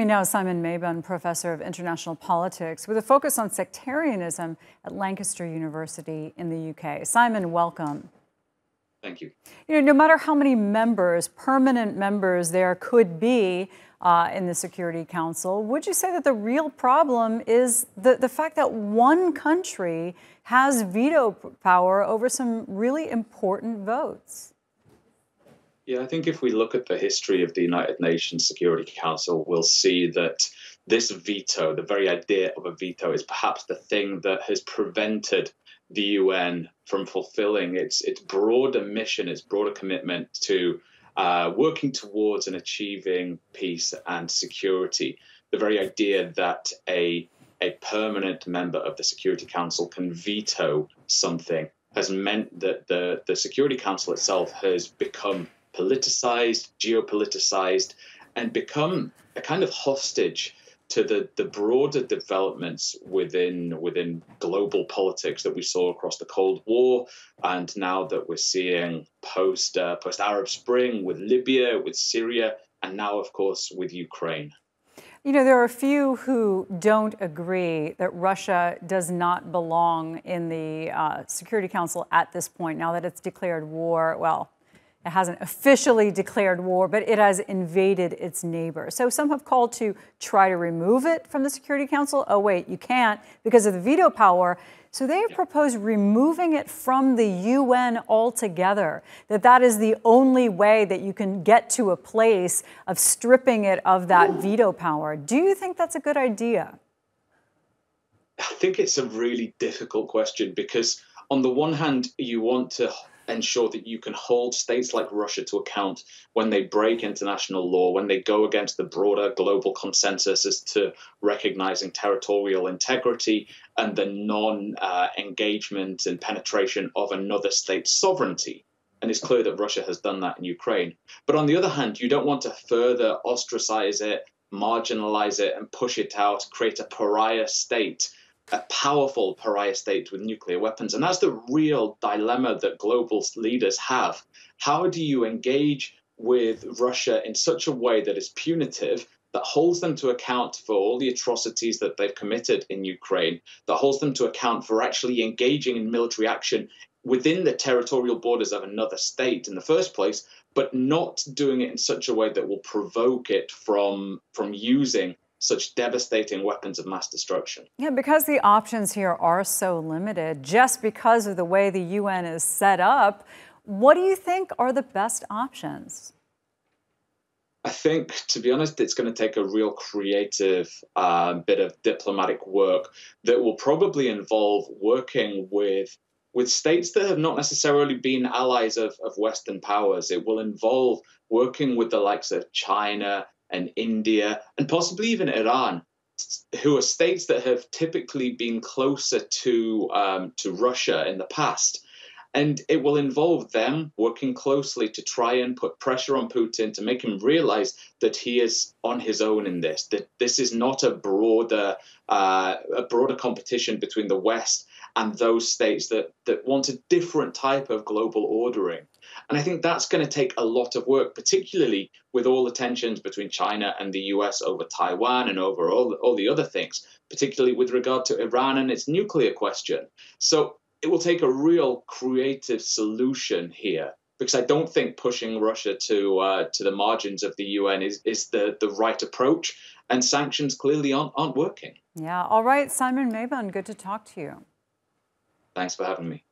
And now Simon Mabon, professor of international politics with a focus on sectarianism at Lancaster University in the UK. Simon, welcome. Thank you. No matter how many members, permanent members there could be in the Security Council, would you say that the real problem is the fact that one country has veto power over some really important votes? Yeah, I think if we look at the history of the United Nations Security Council, we'll see that this veto, the very idea of a veto, is perhaps the thing that has prevented the UN from fulfilling its broader mission, its broader commitment to working towards and achieving peace and security. The very idea that a permanent member of the Security Council can veto something has meant that the Security Council itself has become politicized, geopoliticized, and become a kind of hostage to the broader developments within global politics that we saw across the Cold War, and now that we're seeing post Arab Spring with Libya, with Syria, and now, of course, with Ukraine. There are a few who don't agree that Russia does not belong in the Security Council at this point, now that it's declared war. Well, it hasn't officially declared war, but it has invaded its neighbor. So some have called to try to remove it from the Security Council. Oh, wait, you can't because of the veto power. So they have proposed removing it from the UN altogether, that is the only way that you can get to a place of stripping it of that veto power. Do you think that's a good idea? I think it's a really difficult question because on the one hand, you want to ensure that you can hold states like Russia to account when they break international law, when they go against the broader global consensus as to recognizing territorial integrity and the non-engagement and penetration of another state's sovereignty. And it's clear that Russia has done that in Ukraine. But on the other hand, you don't want to further ostracize it, marginalize it, and push it out, create a pariah state, a powerful pariah state with nuclear weapons. And that's the real dilemma that global leaders have. How do you engage with Russia in such a way that is punitive, that holds them to account for all the atrocities that they've committed in Ukraine, that holds them to account for actually engaging in military action within the territorial borders of another state in the first place, but not doing it in such a way that will provoke it from using such devastating weapons of mass destruction? Yeah, because the options here are so limited, just because of the way the UN is set up, what do you think are the best options? I think, to be honest, it's going to take a real creative bit of diplomatic work that will probably involve working with states that have not necessarily been allies of Western powers. It will involve working with the likes of China and India, and possibly even Iran, who are states that have typically been closer to Russia in the past. And it will involve them working closely to try and put pressure on Putin to make him realize that he is on his own in this, that this is not a broader competition between the West and those states that want a different type of global ordering. And I think that's going to take a lot of work, particularly with all the tensions between China and the US over Taiwan and over all the other things, particularly with regard to Iran and its nuclear question. So it will take a real creative solution here, because I don't think pushing Russia to the margins of the UN is the right approach, and sanctions clearly aren't working. Yeah. All right, Simon Mabon, good to talk to you. Thanks for having me.